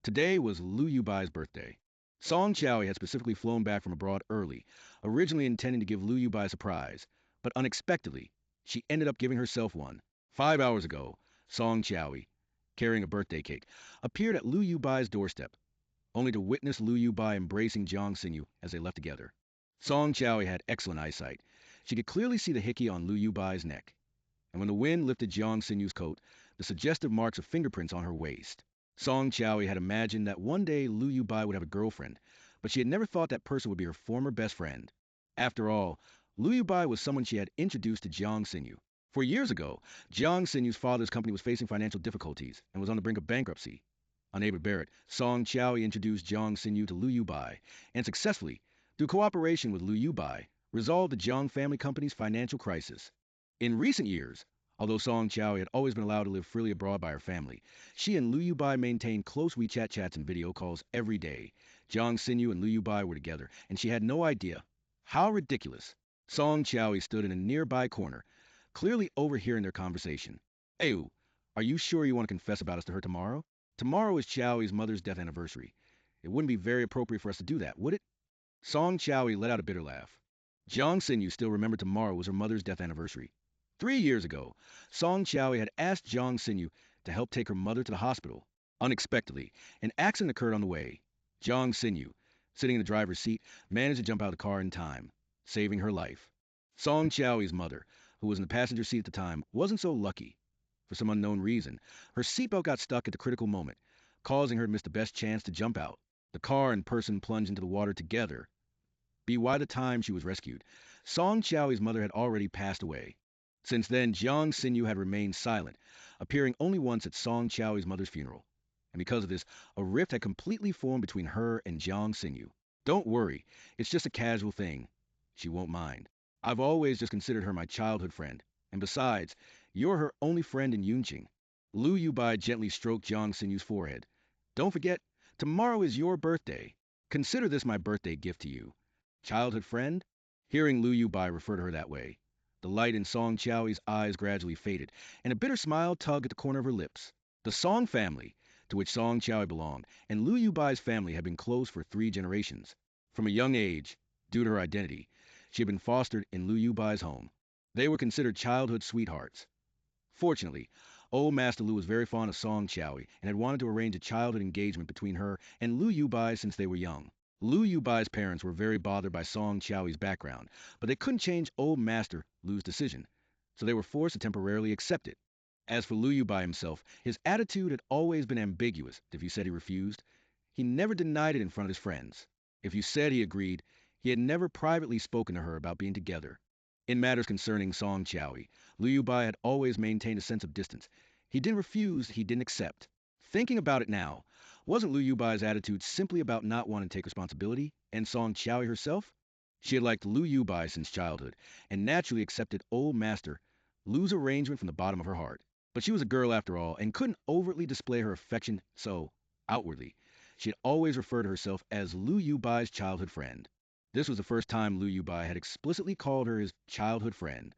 Today was Liu Yubai's birthday. Song Qiaoyi had specifically flown back from abroad early, originally intending to give Liu Yubai a surprise, but unexpectedly, she ended up giving herself one. 5 hours ago, Song Qiaoyi, carrying a birthday cake, appeared at Liu Yubai's doorstep, only to witness Liu Yubai embracing Jiang Xinyu as they left together. Song Qiaoyi had excellent eyesight. She could clearly see the hickey on Liu Yubai's neck, and when the wind lifted Jiang Xinyu's coat, the suggestive marks of fingerprints on her waist. Song Qiaoyi had imagined that one day Liu Yubai would have a girlfriend, but she had never thought that person would be her former best friend. After all, Liu Yubai was someone she had introduced to Jiang Xinyu. 4 years ago, Jiang Xinyu's father's company was facing financial difficulties and was on the brink of bankruptcy. Unable to bear it, Song Qiaoyi introduced Jiang Xinyu to Liu Yubai, and successfully, through cooperation with Liu Yubai, resolved the Jiang family company's financial crisis. In recent years, although Song Qiaoyi had always been allowed to live freely abroad by her family, she and Liu Yubai maintained close WeChat chats and video calls every day. Jiang Xinyu and Liu Yubai were together, and she had no idea. How ridiculous. Song Qiaoyi stood in a nearby corner, clearly overhearing their conversation. Ayu, are you sure you want to confess about us to her tomorrow? Tomorrow is Qiaoyi's mother's death anniversary. It wouldn't be very appropriate for us to do that, would it? Song Qiaoyi let out a bitter laugh. Jiang Xinyu still remembered tomorrow was her mother's death anniversary. 3 years ago, Song Qiaoyi had asked Jiang Xinyu to help take her mother to the hospital. Unexpectedly, an accident occurred on the way. Jiang Xinyu, sitting in the driver's seat, managed to jump out of the car in time, saving her life. Song Qiaoyi's mother, who was in the passenger seat at the time, wasn't so lucky. For some unknown reason, her seatbelt got stuck at the critical moment, causing her to miss the best chance to jump out. The car and person plunged into the water together. By the time she was rescued, Song Qiaoyi's mother had already passed away. Since then, Jiang Xinyu had remained silent, appearing only once at Song Qiaoyi's mother's funeral. And because of this, a rift had completely formed between her and Jiang Xinyu. Don't worry, it's just a casual thing. She won't mind. I've always just considered her my childhood friend. And besides, you're her only friend in Yunqing. Liu Yubai gently stroked Jiang Xinyu's forehead. Don't forget, tomorrow is your birthday. Consider this my birthday gift to you. Childhood friend? Hearing Liu Yubai refer to her that way, the light in Song Qiaoyi's eyes gradually faded, and a bitter smile tugged at the corner of her lips. The Song family, to which Song Qiaoyi belonged, and Liu Yubai's family had been close for 3 generations. From a young age, due to her identity, she had been fostered in Liu Yubai's home. They were considered childhood sweethearts. Fortunately, old Master Liu was very fond of Song Qiaoyi and had wanted to arrange a childhood engagement between her and Liu Yubai since they were young. Liu Yubai's parents were very bothered by Song Qiaoyi's background, but they couldn't change old Master Liu's decision, so they were forced to temporarily accept it. As for Liu Yubai himself, his attitude had always been ambiguous if you said he refused. He never denied it in front of his friends. If you said he agreed, he had never privately spoken to her about being together. In matters concerning Song Qiaoyi, Liu Yubai had always maintained a sense of distance. He didn't refuse, he didn't accept. Thinking about it now, wasn't Liu Yubai's attitude simply about not wanting to take responsibility, and Song Qiaoyi herself? She had liked Liu Yubai since childhood, and naturally accepted old Master Liu's arrangement from the bottom of her heart. But she was a girl after all, and couldn't overtly display her affection so outwardly. She had always referred to herself as Liu Yubai's childhood friend. This was the first time Liu Yubai had explicitly called her his childhood friend,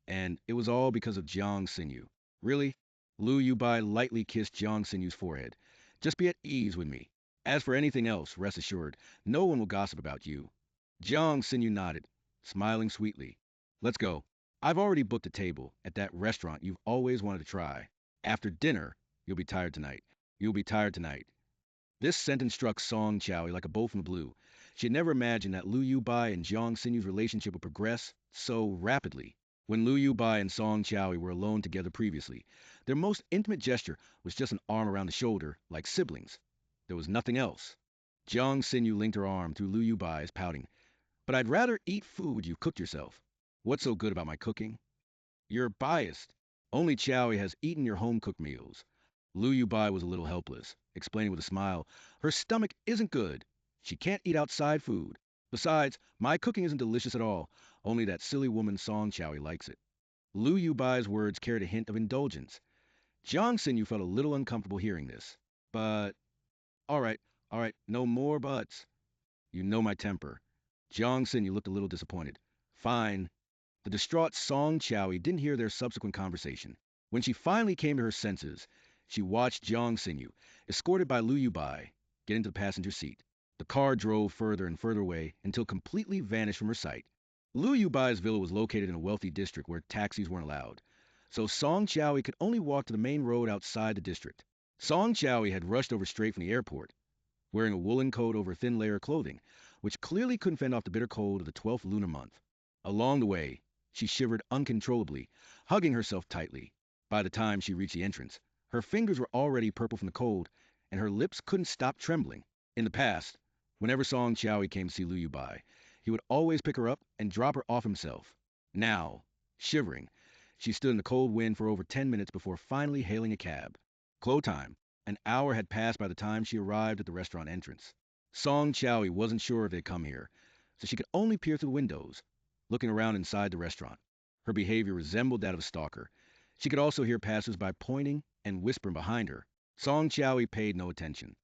and it was all because of Jiang Xinyu. Really? Liu Yubai lightly kissed Jiang Xinyu's forehead. Just be at ease with me. As for anything else, rest assured, no one will gossip about you. Jiang Xinyu nodded, smiling sweetly. Let's go. I've already booked a table at that restaurant you've always wanted to try. After dinner, you'll be tired tonight. You'll be tired tonight. This sentence struck Song Qiaoyi like a bolt from the blue. She had never imagined that Liu Yubai and Jiang Xinyu's relationship would progress so rapidly. When Liu Yubai and Song Qiaoyi were alone together previously, their most intimate gesture was just an arm around the shoulder, like siblings. There was nothing else. Jiang Xinyu linked her arm through Liu Yubai's, pouting. But I'd rather eat food you've cooked yourself. What's so good about my cooking? You're biased. Only Qiaoyi has eaten your home-cooked meals. Liu Yubai was a little helpless, explaining with a smile, her stomach isn't good. She can't eat outside food. Besides, my cooking isn't delicious at all. Only that silly woman Song Qiaoyi likes it. Liu Yubai's words carried a hint of indulgence. Jiang Xinyu felt a little uncomfortable hearing this. But, all right, no more buts. You know my temper. Jiang Xinyu looked a little disappointed. Fine. The distraught Song Qiaoyi didn't hear their subsequent conversation. When she finally came to her senses, she watched Jiang Xinyu, escorted by Liu Yubai, get into the passenger seat. The car drove further and further away until completely vanished from her sight. Liu Yubai's villa was located in a wealthy district where taxis weren't allowed, so Song Qiaoyi could only walk to the main road outside the district. Song Qiaoyi had rushed over straight from the airport, wearing a woolen coat over a thin layer of clothing, which clearly couldn't fend off the bitter cold of the 12th lunar month. Along the way, she shivered uncontrollably, hugging herself tightly. By the time she reached the entrance, her fingers were already purple from the cold, and her lips couldn't stop trembling. In the past, whenever Song Qiaoyi came to see Liu Yubai, he would always pick her up and drop her off himself. Now, shivering, she stood in the cold wind for over 10 minutes before finally hailing a cab. Clo time. An hour had passed by the time she arrived at the restaurant entrance. Song Qiaoyi wasn't sure if they'd come here, so she could only peer through the windows, looking around inside the restaurant. Her behavior resembled that of a stalker. She could also hear passers-by pointing and whispering behind her. Song Qiaoyi paid no attention.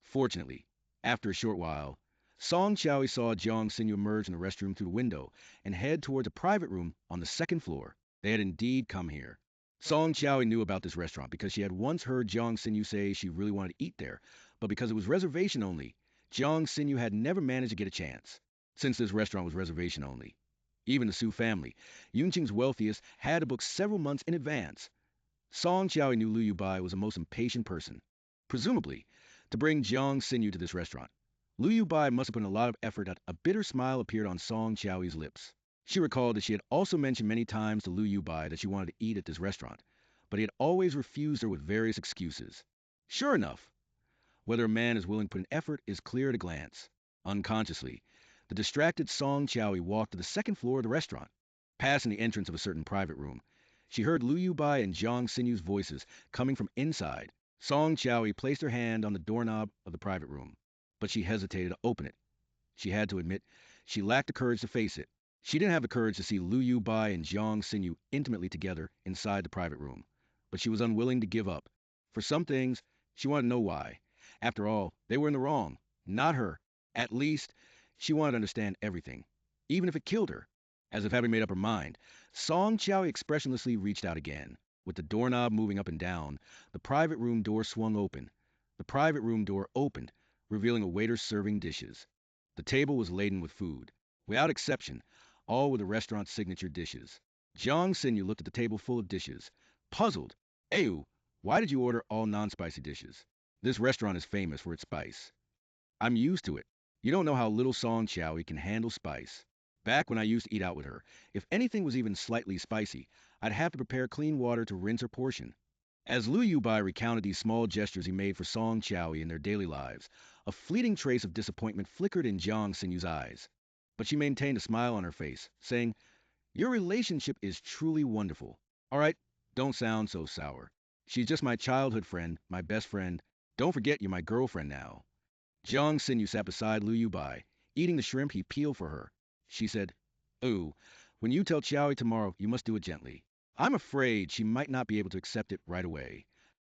Fortunately, after a short while, Song Qiaoyi saw Jiang Xinyu emerge in the restroom through the window and head towards a private room on the second floor. They had indeed come here. Song Qiaoyi knew about this restaurant because she had once heard Jiang Xinyu say she really wanted to eat there, but because it was reservation only, Jiang Xinyu had never managed to get a chance. Since this restaurant was reservation only, even the Su family, Yunqing's wealthiest, had to book several months in advance. Song Qiaoyi knew Liu Yubai was a most impatient person. Presumably, to bring Jiang Xinyu to this restaurant, Liu Yubai must have put in a lot of effort that a bitter smile appeared on Song Qiaoyi's lips. She recalled that she had also mentioned many times to Liu Yubai that she wanted to eat at this restaurant, but he had always refused her with various excuses. Sure enough, whether a man is willing to put in effort is clear at a glance. Unconsciously, the distracted Song Qiaoyi walked to the second floor of the restaurant. Passing the entrance of a certain private room, she heard Liu Yubai and Jiang Xinyu's voices coming from inside. Song Qiaoyi placed her hand on the doorknob of the private room, but she hesitated to open it. She had to admit, she lacked the courage to face it. She didn't have the courage to see Liu Yubai and Jiang Xinyu intimately together inside the private room, but she was unwilling to give up. For some things, she wanted to know why. After all, they were in the wrong, not her. At least, she wanted to understand everything, even if it killed her. As if having made up her mind, Song Qiaoyi expressionlessly reached out again. With the doorknob moving up and down, the private room door swung open. The private room door opened, revealing a waiter serving dishes. The table was laden with food. Without exception, all were the restaurant's signature dishes. Jiang Xinyu looked at the table full of dishes, puzzled. Ayu, why did you order all non-spicy dishes? This restaurant is famous for its spice. I'm used to it. You don't know how little Song Qiaoyi can handle spice. Back when I used to eat out with her, if anything was even slightly spicy, I'd have to prepare clean water to rinse her portion. As Liu Yubai recounted these small gestures he made for Song Qiaoyi in their daily lives, a fleeting trace of disappointment flickered in Jiang Xinyu's eyes. But she maintained a smile on her face, saying, "Your relationship is truly wonderful. All right, don't sound so sour. She's just my childhood friend, my best friend. Don't forget you're my girlfriend now." Jiang Xinyu sat beside Liu Yubai, eating the shrimp he peeled for her. She said, "Ooh, when you tell Qiaoyi tomorrow, you must do it gently. I'm afraid she might not be able to accept it right away."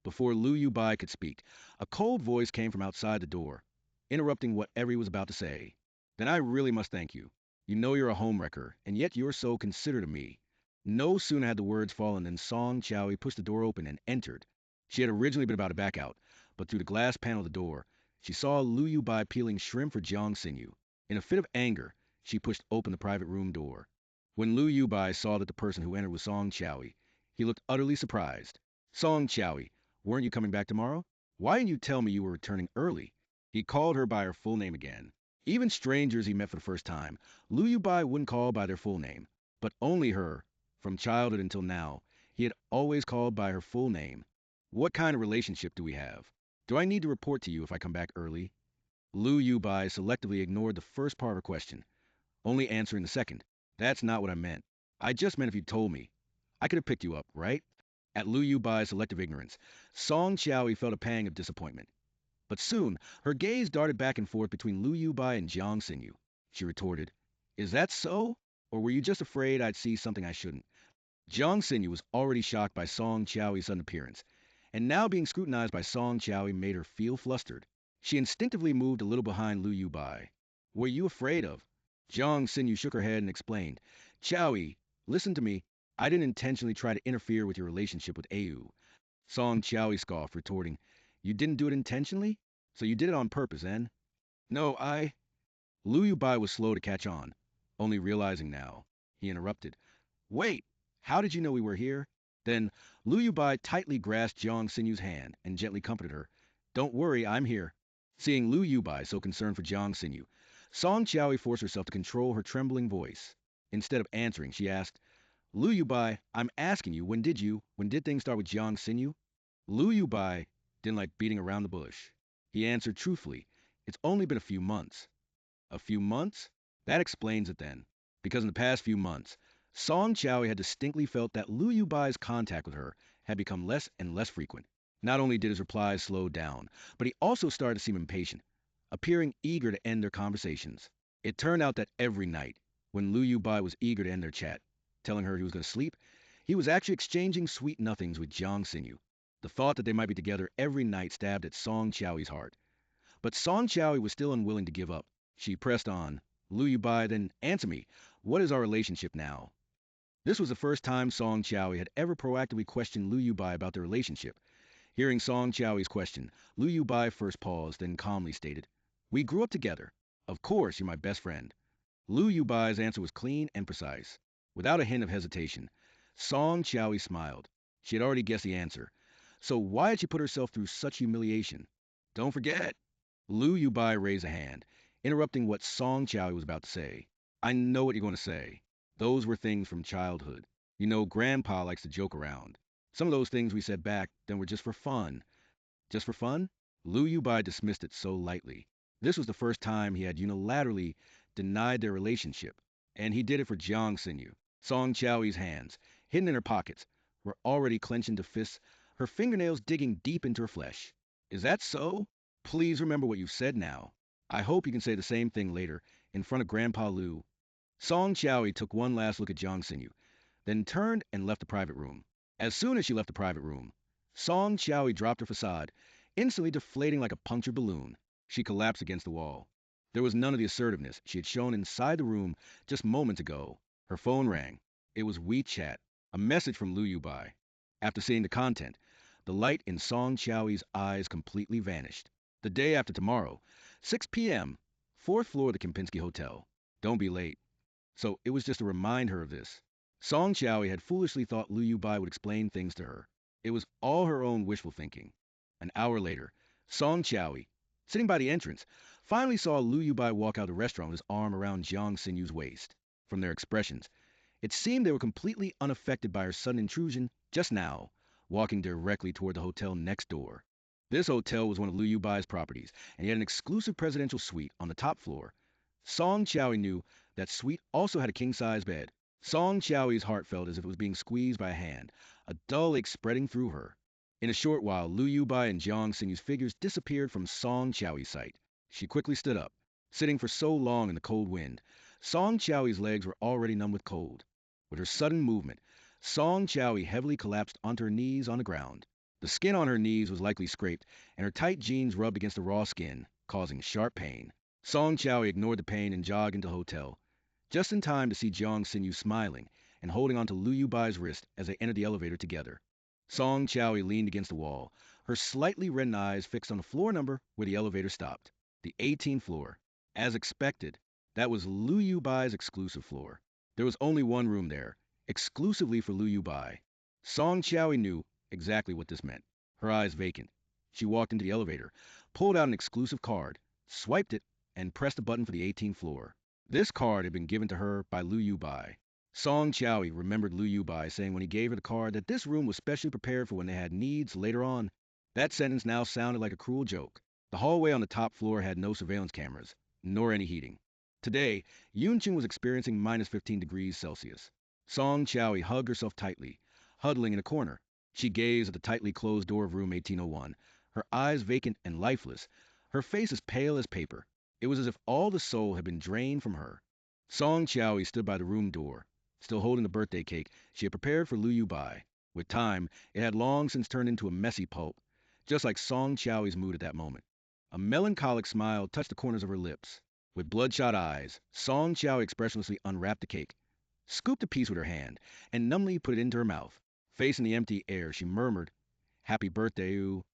Before Liu Yubai could speak, a cold voice came from outside the door, interrupting whatever he was about to say. "Then I really must thank you. You know you're a homewrecker, and yet you're so considerate of me." No sooner had the words fallen than Song Qiaoyi pushed the door open and entered. She had originally been about to back out, but through the glass panel of the door, she saw Liu Yubai peeling shrimp for Jiang Xinyu. In a fit of anger, she pushed open the private room door. When Liu Yubai saw that the person who entered was Song Qiaoyi, he looked utterly surprised. "Song Qiaoyi, weren't you coming back tomorrow? Why didn't you tell me you were returning early?" He called her by her full name again. Even strangers he met for the first time, Liu Yubai wouldn't call by their full name, but only her, from childhood until now, he had always called by her full name. "What kind of relationship do we have? Do I need to report to you if I come back early?" Liu Yubai selectively ignored the first part of her question, only answering the second. "That's not what I meant. I just meant if you told me. I could have picked you up, right?" At Liu Yubai's selective ignorance, Song Qiaoyi felt a pang of disappointment. But soon, her gaze darted back and forth between Liu Yubai and Jiang Xinyu. She retorted, "Is that so? Or were you just afraid I'd see something I shouldn't?" Jiang Xinyu was already shocked by Song Qiaoyi's sudden appearance, and now being scrutinized by Song Qiaoyi made her feel flustered. She instinctively moved a little behind Liu Yubai. "What were you afraid of?" Jiang Xinyu shook her head and explained, "Qiaoyi, listen to me. I didn't intentionally try to interfere with your relationship with Ayu." Song Qiaoyi scoffed, retorting, "You didn't do it intentionally?" So you did it on purpose, eh? No, I. Lu Yubai was slow to catch on, only realizing now. He interrupted. Wait! How did you know we were here? Then Lu Yubai tightly grasped Jiang Xinyu's hand and gently comforted her. Don't worry, I'm here. Seeing Lu Yubai so concerned for Jiang Xinyu, Song Qiaoyi forced herself to control her trembling voice. Instead of answering, she asked, Lu Yubai, I'm asking you, when did things start with Jiang Xinyu? Lu Yubai didn't like beating around the bush. He answered truthfully, it's only been a few months. A few months? That explains it then. Because in the past few months, Song Qiaoyi had distinctly felt that Lu Yubai's contact with her had become less and less frequent. Not only did his replies slow down, but he also started to seem impatient, appearing eager to end their conversations. It turned out that every night, when Lu Yubai was eager to end their chat, telling her he was going to sleep, he was actually exchanging sweet nothings with Jiang Xinyu. The thought that they might be together every night stabbed at Song Qiaoyi's heart. But Song Qiaoyi was still unwilling to give up. She pressed on. Lu Yubai, then answer me. What is our relationship now? This was the first time Song Qiaoyi had ever proactively questioned Lu Yubai about their relationship. Hearing Song Qiaoyi's question, Lu Yubai first paused, then calmly stated, We grew up together. Of course, you're my best friend. Lu Yubai's answer was clean and precise. Without a hint of hesitation, Song Qiaoyi smiled. She had already guessed the answer. So why had she put herself through such humiliation? Don't forget. Lu Yubai raised a hand, interrupting what Song Qiaoyi was about to say. I know what you're going to say. Those were things from childhood. You know, Grandpa likes to joke around. Some of those things we said back then were just for fun. Just for fun? Lu Yubai dismissed it so lightly. This was the first time he had unilaterally denied their relationship, and he did it for Jiang Xinyu. Song Qiaoyi's hands, hidden in her pockets, were already clenched into fists, her fingernails digging deep into her flesh. Is that so? Please remember what you've said now. I hope you can say the same thing later, in front of Grandpa Lu. Song Qiaoyi took one last look at Jiang Xinyu, then turned and left the private room. As soon as she left the private room, Song Qiaoyi dropped her facade, instantly deflating like a punctured balloon. She collapsed against the wall. There was none of the assertiveness she had shown inside the room just moments ago. Her phone rang. It was WeChat, a message from Lu Yubai. After seeing the content, the light in Song Qiaoyi's eyes completely vanished. The day after tomorrow, 6 p.m., 4th floor of the Kempinski Hotel. Don't be late. So it was just to remind her of this. Song Qiaoyi had foolishly thought Lu Yubai would explain things to her. It was all her own wishful thinking. An hour later, Song Qiaoyi, sitting by the entrance, finally saw Lu Yubai walk out of the restaurant with his arm around Jiang Xinyu's waist. From their expressions, it seemed they were completely unaffected by her sudden intrusion just now, walking directly toward the hotel next door. This hotel was one of Lu Yubai's properties, and he had an exclusive presidential suite on the top floor. Song Qiaoyi knew that suite also had a king-size bed. Song Qiaoyi's heart felt as if it was being squeezed by a hand, a dull ache spreading through her. In a short while, Lu Yubai and Jiang Xinyu's figures disappeared from Song Qiaoyi's sight. She quickly stood up. Sitting for so long in the cold wind, Song Qiaoyi's legs were already numb with cold. With her sudden movement, Song Qiaoyi heavily collapsed onto her knees on the ground. The skin on her knees was likely scraped, and her tight jeans rubbed against the raw skin, causing sharp pain. Song Qiaoyi ignored the pain and jogged into the hotel, just in time to see Jiang Xinyu smiling and holding onto Lu Yubai's wrist as they entered the elevator together. Song Qiaoyi leaned against the wall, her slightly reddened eyes fixed on the floor number where the elevator stopped. The 18th floor. As expected, that was Lu Yubai's exclusive floor. There was only one room there, exclusively for Lu Yubai. Song Qiaoyi knew exactly what this meant. Her eyes vacant. She walked into the elevator, pulled out an exclusive card, swiped it, and pressed a button for the 18th floor. This card had been given to her by Lu Yubai. Song Qiaoyi remembered Lu Yubai saying when he gave her the card that this room was specially prepared for when they had needs later on. That sentence now sounded like a cruel joke. The hallway on the top floor had no surveillance cameras, nor any heating. Today, Muchen was experiencing minus 15 degrees Celsius. Song Qiaoyi hugged herself tightly, huddling in a corner. She gazed at the tightly closed door of room 1801, her eyes vacant and lifeless, her face as pale as paper. It was as if all the soul had been drained from her. Song Qiaoyi stood by the room door, still holding the birthday cake she had prepared for Lu Yubai. With time, it had long since turned into a messy pulp, just like Song Qiaoyi's mood at that moment. A melancholic smile touched the corners of her lips. With bloodshot eyes, Song Qiaoyi expressionlessly unwrapped the cake, scooped a piece with her hand, and numbly put it into her mouth. Facing the empty air, she murmured, Happy birthday, ooh.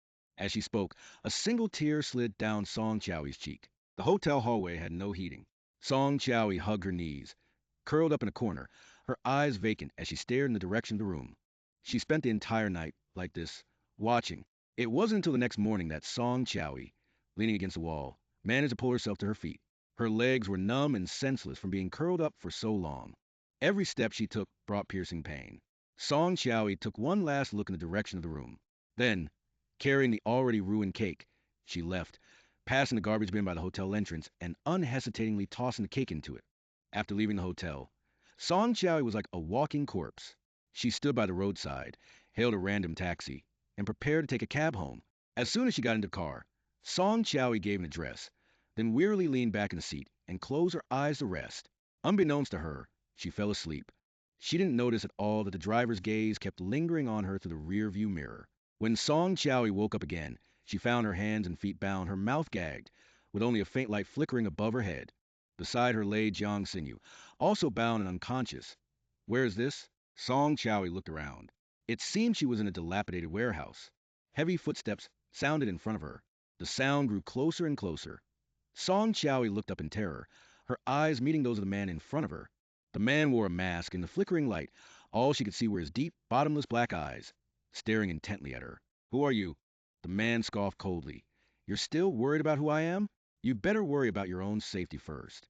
As she spoke, a single tear slid down Song Qiaoyi's cheek. The hotel hallway had no heating. Song Qiaoyi hugged her knees, curled up in a corner, her eyes vacant as she stared in the direction of the room. She spent the entire night like this, watching. It wasn't until the next morning that Song Qiaoyi, leaning against the wall, managed to pull herself to her feet. Her legs were numb and senseless from being curled up for so long. Every step she took brought piercing pain. Song Qiaoyi took one last look in the direction of the room. Then, carrying the already ruined cake, she left, passing the garbage bin by the hotel entrance and unhesitatingly tossing the cake into it. After leaving the hotel, Song Qiaoyi was like a walking corpse. She stood by the roadside, hailed a random taxi, and prepared to take a cab home. As soon as she got into the car, Song Qiaoyi gave an address, then wearily leaned back in the seat and closed her eyes to rest. Unbeknownst to her, she fell asleep. She didn't notice at all that the driver's gaze kept lingering on her through the rearview mirror. When Song Qiaoyi woke up again, she found her hands and feet bound, her mouth gagged, with only a faint light flickering above her head. Beside her lay Jiang Xinyu, also bound and unconscious. Where is this? Song Qiaoyi looked around. It seemed she was in a dilapidated warehouse. Heavy footsteps sounded in front of her. The sound grew closer and closer. Song Qiaoyi looked up in terror, her eyes meeting those of the man in front of her. The man wore a mask. In the flickering light, all she could see were his deep, bottomless black eyes, staring intently at her. Who are you? The man scoffed coldly. You're still worried about who I am? You'd better worry about your own safety first.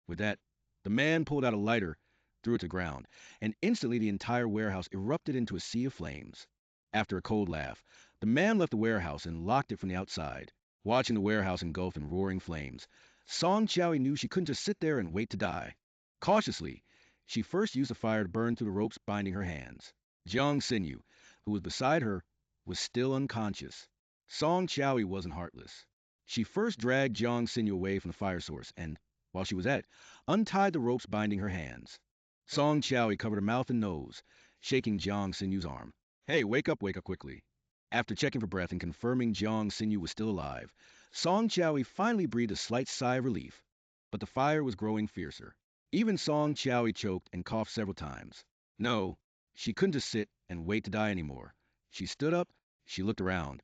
With that, the man pulled out a lighter, threw it to the ground, and instantly the entire warehouse erupted into a sea of flames. After a cold laugh, the man left the warehouse and locked it from the outside. Watching the warehouse engulfed in roaring flames, Song Qiaoyi knew she couldn't just sit there and wait to die. Cautiously, she first used the fire to burn through the ropes binding her hands. Jiang Xinyu, who was beside her, was still unconscious. Song Qiaoyi wasn't heartless. She first dragged Jiang Xinyu away from the fire source and, while she was at it, untied the ropes binding her hands. Song Qiaoyi covered her mouth and nose, shaking Jiang Xinyu's arm. Hey, wake up quickly. After checking for breath and confirming Jiang Xinyu was still alive, Song Qiaoyi finally breathed a slight sigh of relief. But the fire was growing fiercer. Even Song Qiaoyi choked and coughed several times. No, she couldn't just sit and wait to die anymore. She stood up, she looked around.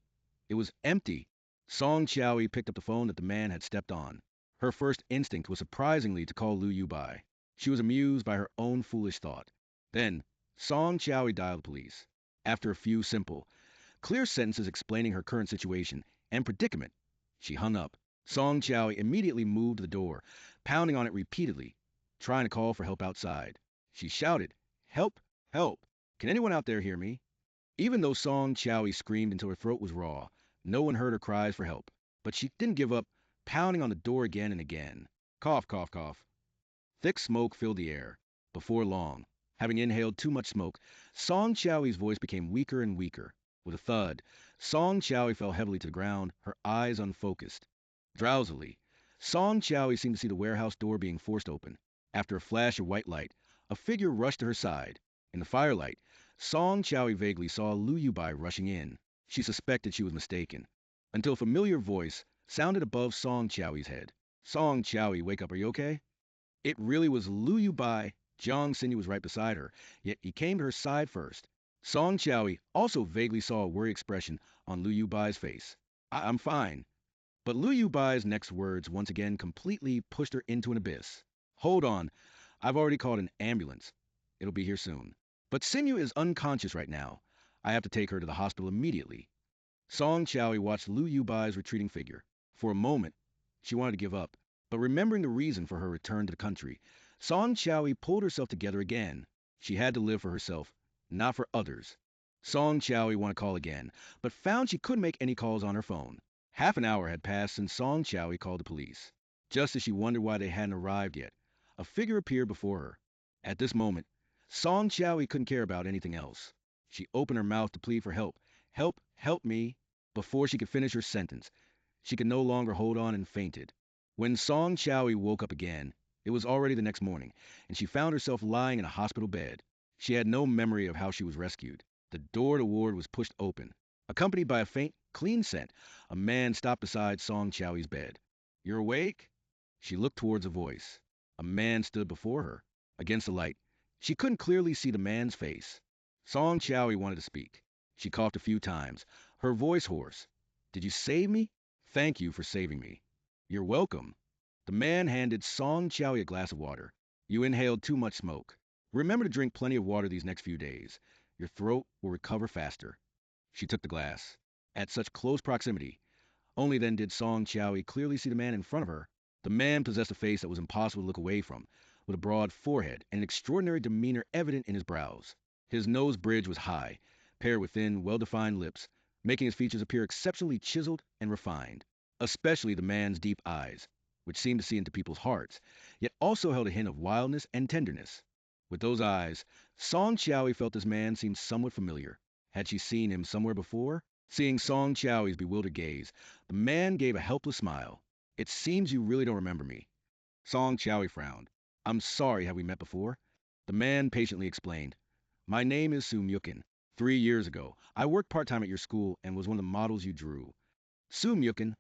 It was empty. Song Qiaoyi picked up the phone that the man had stepped on. Her first instinct was surprisingly to call Lu Yubai. She was amused by her own foolish thought. Then, Song Qiaoyi dialed the police. After a few simple, clear sentences explaining her current situation and predicament, she hung up. Song Qiaoyi immediately moved to the door, pounding on it repeatedly, trying to call for help outside. She shouted, "Help! Help! Can anyone out there hear me?" Even though Song Qiaoyi screamed until her throat was raw, no one heard her cries for help. But she didn't give up, pounding on the door again and again. Cough, cough, cough. Thick smoke filled the air. Before long, having inhaled too much smoke, Song Qiaoyi's voice became weaker and weaker. With a thud, Song Qiaoyi fell heavily to the ground, her eyes unfocused. Drowsily, Song Qiaoyi seemed to see the warehouse door being forced open. After a flash of white light, a figure rushed to her side. In the firelight, Song Qiaoyi vaguely saw Lu Yubai rushing in. She suspected she was mistaken, until a familiar voice sounded above Song Qiaoyi's head. Song Qiaoyi, wake up, are you okay? It really was Lu Yubai. Jiang Xinyu was right beside her, yet he came to her side first. Song Qiaoyi also vaguely saw a worried expression on Lu Yubai's face. I'm fine. But Lu Yubai's next words once again completely pushed her into an abyss. Hold on. I've already called an ambulance. It'll be here soon. But Xinyu is unconscious right now. I have to take her to the hospital immediately. Song Qiaoyi watched Lu Yubai's retreating figure. For a moment, she wanted to give up. But remembering the reason for her return to the country, Song Qiaoyi pulled herself together again. She had to live for herself, not for others. Song Qiaoyi wanted to call again, but found she couldn't make any calls on her phone. Half an hour had passed since Song Qiaoyi called the police. Just as she wondered why they hadn't arrived yet, a figure appeared before her. At this moment, Song Qiaoyi couldn't care about anything else. She opened her mouth to plead for help. Help, help me. Before she could finish her sentence, she could no longer hold on and fainted. When Song Qiaoyi woke up again, it was already the next morning, and she found herself lying in a hospital bed. She had no memory of how she was rescued. The door to the ward was pushed open. Accompanied by a faint, clean scent, a man stopped beside Song Qiaoyi's bed. You're awake? She looked towards a voice. A man stood before her. Against the light, she couldn't clearly see the man's face. Song Qiaoyi wanted to speak. She coughed a few times, her voice hoarse. Did you save me? Thank you for saving me. You're welcome. The man handed Song Qiaoyi a glass of water. You inhaled too much smoke. Remember to drink plenty of water these next few days. Your throat will recover faster. She took the glass. At such close proximity, only then did Song Qiaoyi clearly see the man in front of her. The man possessed a face that was impossible to look away from, with a broad forehead and an extraordinary demeanor evident in his brows. His nose bridge was high, paired with thin, well-defined lips, making his features appear exceptionally chiseled and refined, especially the man's deep eyes, which seemed to see into people's hearts, yet also held a hint of wildness and tenderness. With those eyes, Song Qiaoyi felt this man seemed somewhat familiar. Had she seen him somewhere before? Seeing Song Qiaoyi's bewildered gaze, the man gave a helpless smile. It seems you really don't remember me. Song Qiaoyi frowned. I'm sorry, have we met before? The man patiently explained. My name is Muchen. 3 years ago, I worked part-time at your school and was one of the models you drew. Muchen.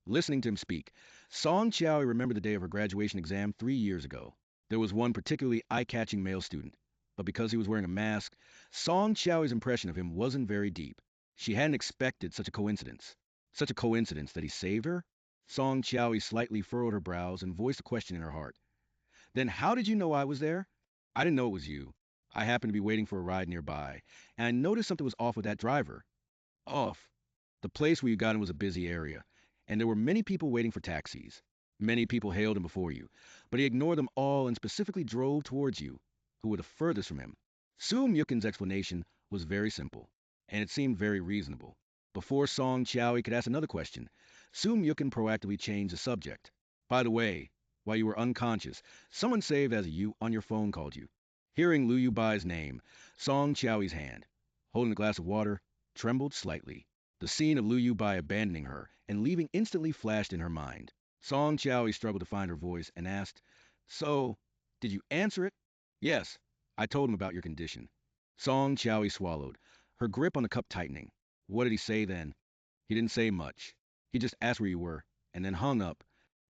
Listening to him speak, Song Qiaoyi remembered the day of her graduation exam 3 years ago. There was one particularly eye-catching male student, but because he was wearing a mask, Song Qiaoyi's impression of him wasn't very deep. She hadn't expected such a coincidence. Such a coincidence that he saved her? Song Qiaoyi slightly furrowed her brows and voiced a question in her heart. Then how did you know I was there? I didn't know it was you. I happened to be waiting for a ride nearby, and I noticed something was off with that driver. Off. The place where you got in was a busy area, and there were many people waiting for taxis. Many people hailed him before you, but he ignored them all and specifically drove towards you, who were the furthest from him. Muken's explanation was very simple, and it seemed very reasonable. Before Song Qiaoyi could ask another question, Muken proactively changed the subject. By the way, while you were unconscious, someone saved as a you on your phone called you. Hearing Lu Yubai's name, Song Qiaoyi's hand, holding the glass of water, trembled slightly. The scene of Lu Yubai abandoning her and leaving instantly flashed in her mind. Song Qiaoyi struggled to find her voice and asked, So, did you answer it? Yes, I told him about your condition. Song Qiaoyi swallowed, her grip on the cup tightening. What did he say then? He didn't say much. He just asked where you were, and then hung up.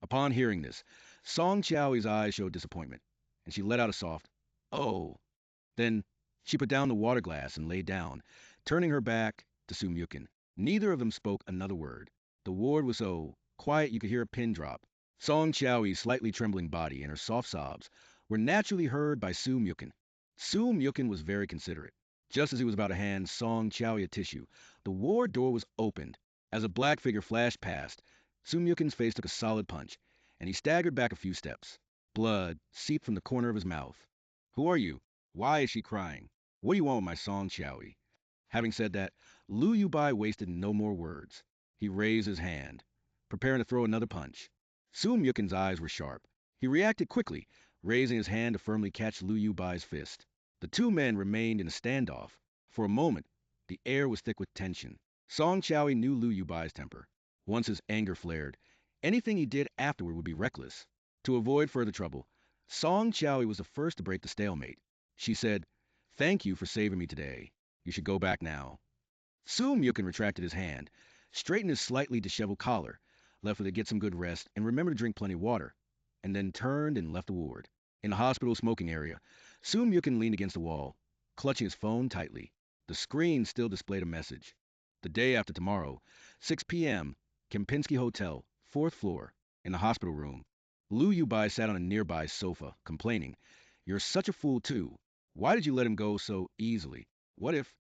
Upon hearing this, Song Qiaoyi's eyes showed disappointment, and she let out a soft, Oh. Then she put down the water glass and lay down, turning her back to Muken. Neither of them spoke another word. The ward was so quiet you could hear a pin drop. Song Qiaoyi's slightly trembling body and her soft sobs were naturally heard by Muken. Muken was very considerate. Just as he was about to hand Song Qiaoyi a tissue, the ward door was opened. As a black figure flashed past, Muken's face took a solid punch, and he staggered back a few steps. Blood seeped from the corner of his mouth. Who are you? Why is she crying? What do you want with my Song Qiaoyi? Having said that, Lu Yubai wasted no more words. He raised his hand, preparing to throw another punch. Muken's eyes were sharp. He reacted quickly, raising his hand to firmly catch Lu Yubai's fist. The two men remained in a standoff. For a moment, the air was thick with tension. Song Qiaoyi knew Lu Yubai's temper. Once his anger flared, anything he did afterward would be reckless. To avoid further trouble, Song Qiaoyi was the first to break the stalemate. She said, Thank you for saving me today. You should go back now. Muken retracted his hand, straightened his slightly disheveled collar, left her to get some good rest and remember to drink plenty of water, and then turned and left the ward. In the hospital smoking area, Muken leaned against the wall, clutching his phone tightly. The screen still displayed a message. The day after tomorrow, 6 p.m., Kempinski Hotel, 4th floor. In the hospital room, Lu Yubai sat on a nearby sofa, complaining, You're such a fool, too. Why did you let him go so easily? What if?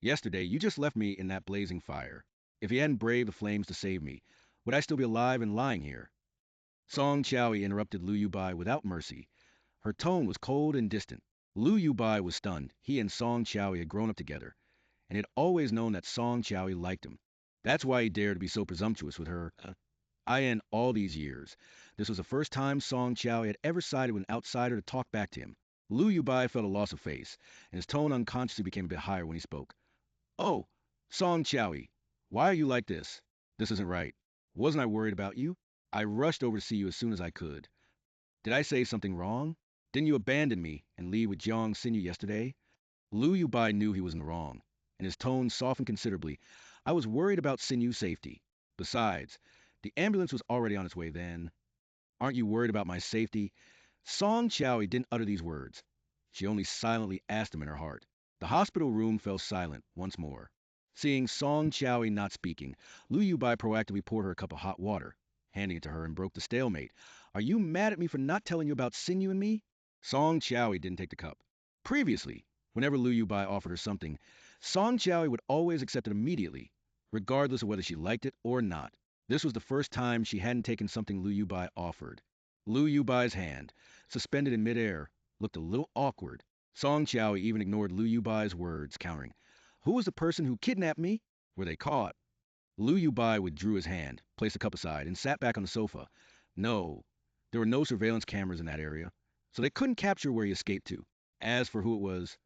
Yesterday, you just left me in that blazing fire. If he hadn't braved the flames to save me, would I still be alive and lying here? Song Qiaoyi interrupted Lu Yubai without mercy. Her tone was cold and distant. Lu Yubai was stunned. He and Song Qiaoyi had grown up together, and had always known that Song Qiaoyi liked him. That's why he dared to be so presumptuous with her. In all these years, this was the first time Song Qiaoyi had ever sided with an outsider to talk back to him. Lu Yubai felt a loss of face, and his tone unconsciously became a bit higher when he spoke. Oh, Song Qiaoyi, why are you like this? This isn't right. Wasn't I worried about you? I rushed over to see you as soon as I could. Did I say something wrong? Didn't you abandon me and leave with Jiang Xinyu yesterday? Lu Yubai knew he was in the wrong, and his tone softened considerably. I was worried about Xinyu's safety. Besides, the ambulance was already on its way then. Aren't you worried about my safety? Song Qiaoyi didn't utter these words. She only silently asked him in her heart. The hospital room fell silent once more. Seeing Song Qiaoyi not speaking, Liu Yubai proactively poured her a cup of hot water, handing it to her and broke the stalemate. Are you mad at me for not telling you about Xinyu and me? Song Qiaoyi didn't take the cup. Previously, whenever Liu Yubai offered her something, Song Qiaoyi would always accept it immediately, regardless of whether she liked it or not. This was the first time she hadn't taken something Liu Yubai offered. Liu Yubai's hand, suspended in midair, looked a little awkward. Song Qiaoyi even ignored Liu Yubai's words, countering, "Who was the person who kidnapped me? Were they caught?" Liu Yubai withdrew his hand, placed the cup aside, and sat back on the sofa. No, there were no surveillance cameras in that area, so they couldn't capture where he escaped to. As for who it was,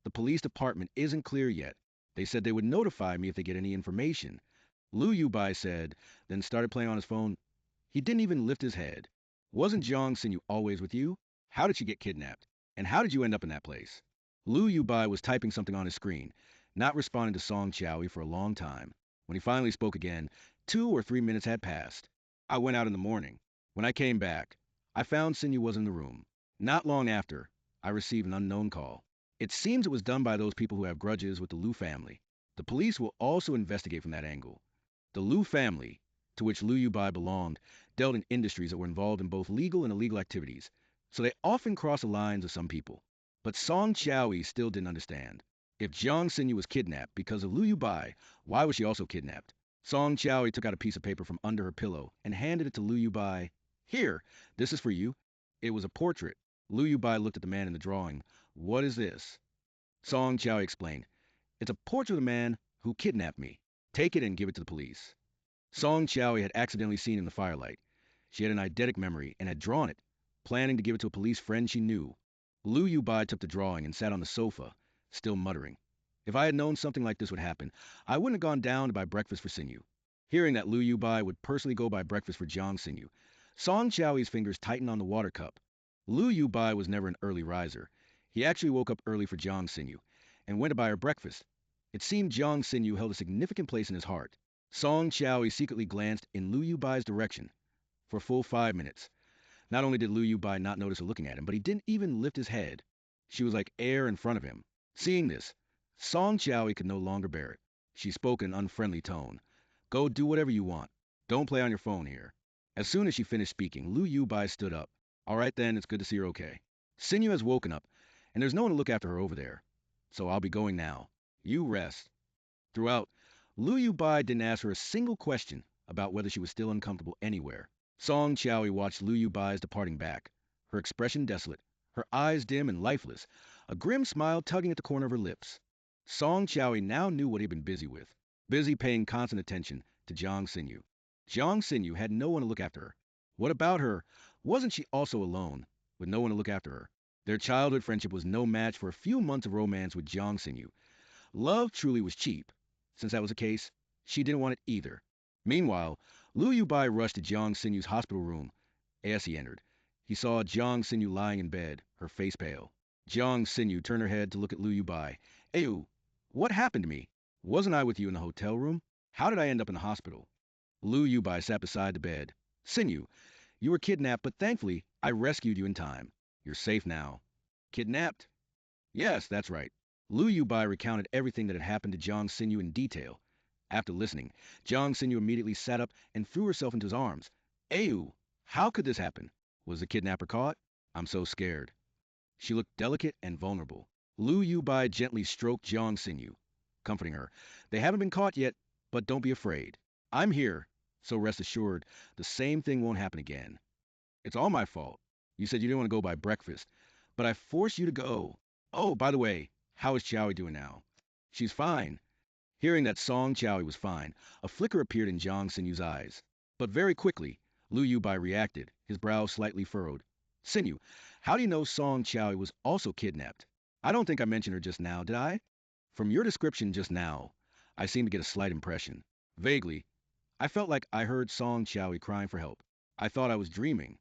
the police department isn't clear yet. They said they would notify me if they get any information. Liu Yubai said, then started playing on his phone. He didn't even lift his head. Wasn't Jiang Xinyu always with you? How did she get kidnapped? And how did you end up in that place? Liu Yubai was typing something on his screen, not responding to Song Qiaoyi for a long time. When he finally spoke again, 2 or 3 minutes had passed. I went out in the morning. When I came back, I found Xinyu was in the room. Not long after, I received an unknown call. It seems it was done by those people who have grudges with the Liu family. The police will also investigate from that angle. The Liu family, to which Liu Yubai belonged, dealt in industries that were involved in both legal and illegal activities, so they often crossed the lines of some people. But Song Qiaoyi still didn't understand. If Jiang Xinyu was kidnapped because of Liu Yubai, why was she also kidnapped? Song Qiaoyi took out a piece of paper from under her pillow and handed it to Liu Yubai. Here, this is for you. It was a portrait. Liu Yubai looked at the man in the drawing. What is this? Song Qiaoyi explained. It's a portrait of the man who kidnapped me. Take it and give it to the police. Song Qiaoyi had accidentally seen it in the firelight. She had an eidetic memory and had drawn it, planning to give it to a police friend she knew. Liu Yubai took the drawing and sat on the sofa, still muttering. If I had known something like this would happen, I wouldn't have gone down to buy breakfast for Xinyu. Hearing that Liu Yubai would personally go buy breakfast for Jiang Xinyu, Song Qiaoyi's fingers tightened on the water cup. Liu Yubai was never an early riser. He actually woke up early for Jiang Xinyu and went to buy her breakfast. It seemed Jiang Xinyu held a significant place in his heart. Song Qiaoyi secretly glanced in Liu Yubai's direction for a full 5 minutes. Not only did Liu Yubai not notice her looking at him, but he didn't even lift his head. She was like air in front of him. Seeing this, Song Qiaoyi could no longer bear it. She spoke in an unfriendly tone. Go do whatever you want. Don't play on your phone here. As soon as she finished speaking, Liu Yubai stood up. All right then, it's good to see you're okay. Xinyu has woken up, and there's no one to look after her over there. So I'll be going now. You rest. Throughout, Liu Yubai didn't ask her a single question about whether she was still uncomfortable anywhere. Song Qiaoyi watched Liu Yubai's departing back, her expression desolate, her eyes dim and lifeless, a grim smile tugging at the corner of her lips. Song Qiaoyi now knew what he'd been busy with, busy paying constant attention to Jiang Xinyu. Jiang Xinyu had no one to look after her. What about her? Wasn't she also alone, with no one to look after her? Their childhood friendship was no match for a few months of romance with Jiang Xinyu. Love truly was cheap. Since that was the case, she didn't want it either. Meanwhile, Liu Yubai rushed to Jiang Xinyu's hospital room. As he entered, he saw Jiang Xinyu lying in bed, her face pale. Jiang Xinyu turned her head to look at Liu Yubai. Ayu, what happened to me? Wasn't I with you in the hotel room? How did I end up in the hospital? Liu Yubai sat beside the bed. Xinyu, you were kidnapped, but thankfully, I rescued you in time. You're safe now. Kidnapped? Yes, that's right. Liu Yubai recounted everything that had happened to Jiang Xinyu in detail. After listening, Jiang Xinyu immediately sat up and threw herself into his arms. Ayu, how could this happen? Was the kidnapper caught? I'm so scared. She looked delicate and vulnerable. Liu Yubai gently stroked Jiang Xinyu, comforting her. They haven't been caught yet, but don't be afraid. I'm here, so rest assured, the same thing won't happen again. It's all my fault. You said you didn't want to go buy breakfast, but I forced you to go. Oh, by the way, how is Qiaoyi doing now? She's fine. Hearing that Song Qiaoyi was fine, a flicker appeared in Jiang Xinyu's eyes. But very quickly, Liu Yubai reacted, his brow slightly furrowed. Xinyu, how do you know Song Qiaoyi was also kidnapped? I don't think I mentioned her just now, did I? From your description just now, I seem to get a slight impression. Vaguely, I felt like I heard Song Qiaoyi crying for help. I thought I was dreaming.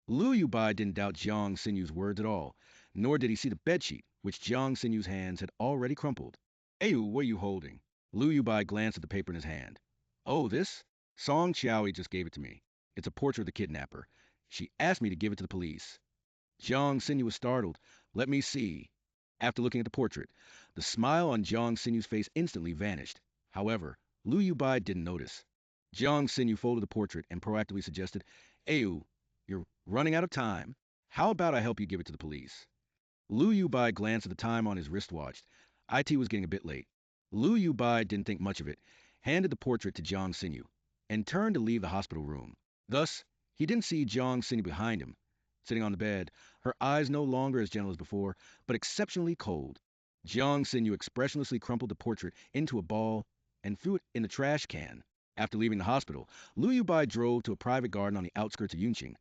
Liu Yubai didn't doubt Jiang Xinyu's words at all, nor did he see the bedsheet, which Jiang Xinyu's hands had already crumpled. Ayu, what are you holding? Liu Yubai glanced at the paper in his hand. Oh, this? Song Qiaoyi just gave it to me. It's a portrait of the kidnapper. She asked me to give it to the police. Jiang Xinyu was startled. Let me see. After looking at the portrait, the smile on Jiang Xinyu's face instantly vanished. However, Lu Yubai didn't notice. Jiang Xinyu folded the portrait and proactively suggested, Ayu, you're running out of time. How about I help you give it to the police? Lu Yubai glanced at the time on his wristwatch. IT was getting a bit late. Lu Yubai didn't think much of it, handed the portrait to Jiang Xinyu, and turned to leave the hospital room. Thus, he didn't see Jiang Xinyu behind him, sitting on the bed, her eyes no longer as gentle as before, but exceptionally cold. Jiang Xinyu expressionlessly crumpled the portrait into a ball and threw it in the trash can. After leaving the hospital, Lu Yubai drove to a private garden on the outskirts of Yunqing.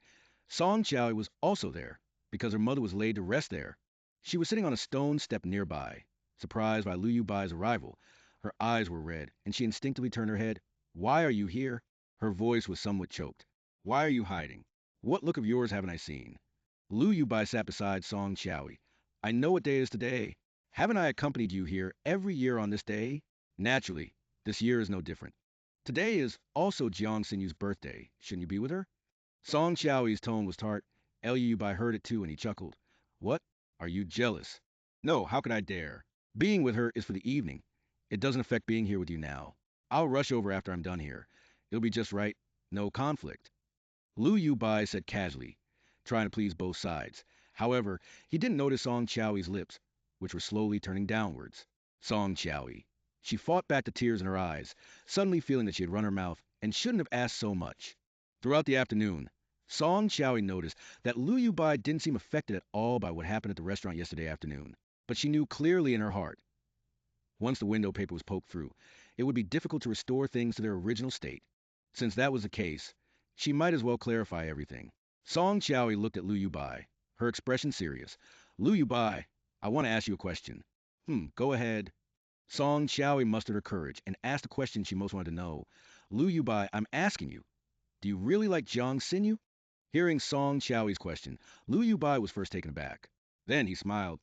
Song Qiaoyi was also there, because her mother was laid to rest there. She was sitting on a stone step nearby. Surprised by Lu Yubai's arrival, her eyes were red, and she instinctively turned her head. Why are you here? Her voice was somewhat choked. Why are you hiding? What look of yours haven't I seen? Lu Yubai sat beside Song Qiaoyi. I know what day is today. Haven't I accompanied you here every year on this day? Naturally, this year is no different. Today is also Jiang Xinyu's birthday. Shouldn't you be with her? Song Qiaoyi's tone was tart. Liu Yubai heard it too, and he chuckled. What? Are you jealous? No, how could I dare? Being with her is for the evening. It doesn't affect being here with you now. I'll rush over after I'm done here. It'll be just right. No conflict. Lu Yubai said casually, trying to please both sides. However, he didn't notice Song Qiaoyi's lips, which were slowly turning downwards. Song Qiaoyi. She fought back the tears in her eyes, suddenly feeling that she had run her mouth and shouldn't have asked so much. Throughout the afternoon, Song Qiaoyi noticed that Lu Yubai didn't seem affected at all by what happened at the restaurant yesterday afternoon. But she knew clearly in her heart, once the window paper was poked through, it would be difficult to restore things to their original state. Since that was the case, she might as well clarify everything. Song Qiaoyi looked at Lu Yubai, her expression serious. Lu Yubai, I want to ask you a question. Go ahead. Song Qiaoyi mustered her courage and asked the question she most wanted to know. Lu Yubai, I'm asking you, do you really like Jiang Xinyu? Hearing Song Qiaoyi's question, Lu Yubai was first taken aback. Then he smiled.